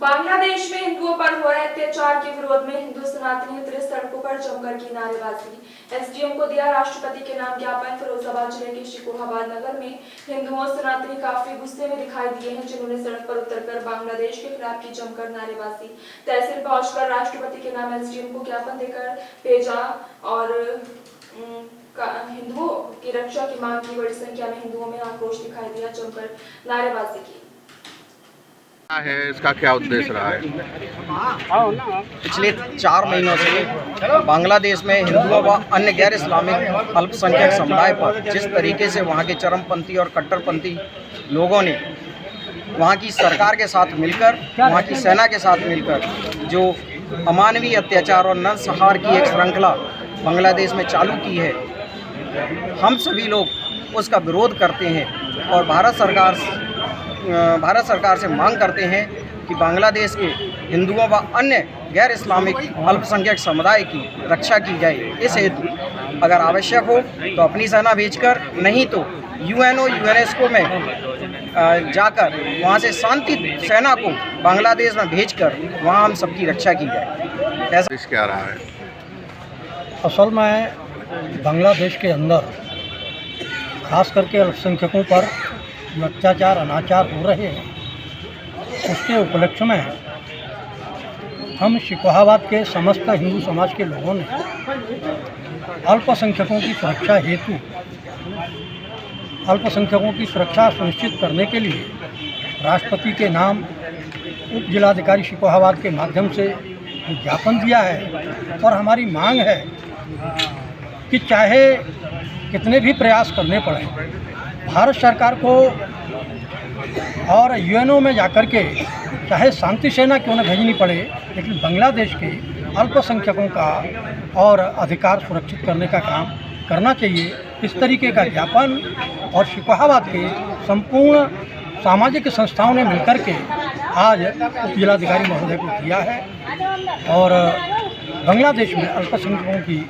बांग्लादेश में हिंदुओं पर हो रहे अत्याचार के विरोध में हिंदू सनातनी उतरे सड़कों पर जमकर की नारेबाजी। एसडीएम को दिया राष्ट्रपति के नाम ज्ञापन। फिरोजाबाद जिले के शिकोहाबाद नगर में हिंदुओं सनातनी काफी गुस्से में दिखाई दिए हैं, जिन्होंने सड़क पर उतरकर बांग्लादेश के खिलाफ की जमकर नारेबाजी। तहसील पहुंचकर राष्ट्रपति के नाम एसडीएम को ज्ञापन देकर भेजा और हिंदुओं की रक्षा की मांग की। बड़ी संख्या में हिंदुओं में आक्रोश दिखाई दिया, जमकर नारेबाजी की। है इसका क्या उद्देश्य रहा है? पिछले 4 महीनों से बांग्लादेश में हिंदुओं व अन्य गैर इस्लामिक अल्पसंख्यक समुदाय पर जिस तरीके से वहां के चरमपंथी और कट्टरपंथी लोगों ने वहां की सरकार के साथ मिलकर, वहां की सेना के साथ मिलकर जो अमानवीय अत्याचार और नरसंहार की एक श्रृंखला बांग्लादेश में चालू की है, हम सभी लोग उसका विरोध करते हैं और भारत सरकार से मांग करते हैं कि बांग्लादेश के हिंदुओं व अन्य गैर इस्लामिक अल्पसंख्यक समुदाय की रक्षा की जाए। इस हेतु अगर आवश्यक हो तो अपनी सेना भेजकर, नहीं तो यूएनओ यूएनएसको में जाकर वहां से शांति सेना को बांग्लादेश में भेजकर वहां हम सबकी रक्षा की जाए। ऐसा क्या रहा है? असल में बांग्लादेश के अंदर खास करके अल्पसंख्यकों पर जो अत्याचार अनाचार हो रहे हैं, उसके उपलक्ष्य में हम शिकोहाबाद के समस्त हिंदू समाज के लोगों ने अल्पसंख्यकों की सुरक्षा हेतु, अल्पसंख्यकों की सुरक्षा सुनिश्चित करने के लिए राष्ट्रपति के नाम उप जिलाधिकारी शिकोहाबाद के माध्यम से ज्ञापन दिया है। और हमारी मांग है कि चाहे कितने भी प्रयास करने पड़े, भारत सरकार को और यूएनओ में जाकर के चाहे शांति सेना क्यों न भेजनी पड़े, लेकिन बांग्लादेश के अल्पसंख्यकों का और अधिकार सुरक्षित करने का काम करना चाहिए। इस तरीके का ज्ञापन और शिकोहाबाद के संपूर्ण सामाजिक संस्थाओं ने मिलकर के आज उप जिलाधिकारी महोदय को दिया है और बांग्लादेश में अल्पसंख्यकों की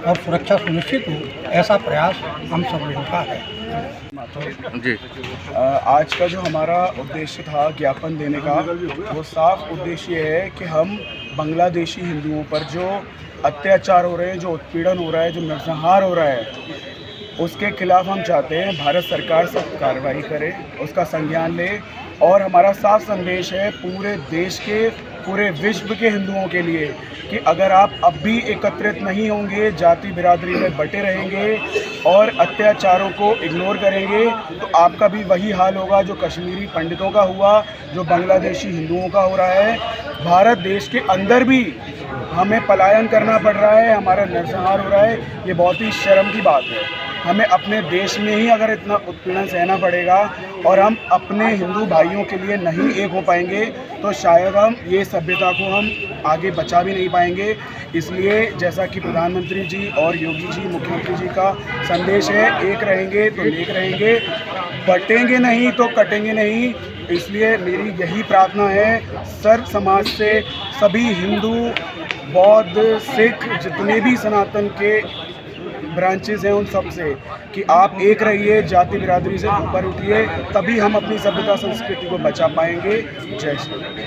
और सुरक्षा सुनिश्चित हो, ऐसा प्रयास हम सब लोगों का है। जी, आज का जो हमारा उद्देश्य था ज्ञापन देने का, वो साफ उद्देश्य है कि हम बांग्लादेशी हिंदुओं पर जो अत्याचार हो रहे हैं, जो उत्पीड़न हो रहा है, जो नरसंहार हो रहा है, उसके खिलाफ हम चाहते हैं भारत सरकार सख्त कार्रवाई करे, उसका संज्ञान ले। और हमारा साफ संदेश है पूरे देश के, पूरे विश्व के हिंदुओं के लिए कि अगर आप अब भी एकत्रित नहीं होंगे, जाति बिरादरी में बटे रहेंगे और अत्याचारों को इग्नोर करेंगे, तो आपका भी वही हाल होगा जो कश्मीरी पंडितों का हुआ, जो बांग्लादेशी हिंदुओं का हो रहा है। भारत देश के अंदर भी हमें पलायन करना पड़ रहा है, हमारा नरसंहार हो रहा है। ये बहुत ही शर्म की बात है। हमें अपने देश में ही अगर इतना उत्पीड़न सहना पड़ेगा और हम अपने हिंदू भाइयों के लिए नहीं एक हो पाएंगे, तो शायद हम ये सभ्यता को हम आगे बचा भी नहीं पाएंगे। इसलिए जैसा कि प्रधानमंत्री जी और योगी जी, मुख्यमंत्री जी का संदेश है, एक रहेंगे तो नेक रहेंगे, बटेंगे नहीं तो कटेंगे नहीं। इसलिए मेरी यही प्रार्थना है सर्व समाज से, सभी हिंदू, बौद्ध, सिख, जितने भी सनातन के ब्रांचेस हैं, उन सब से कि आप एक रहिए, जाति बिरादरी से ऊपर उठिए, तभी हम अपनी सभ्यता संस्कृति को बचा पाएंगे। जय श्री राम।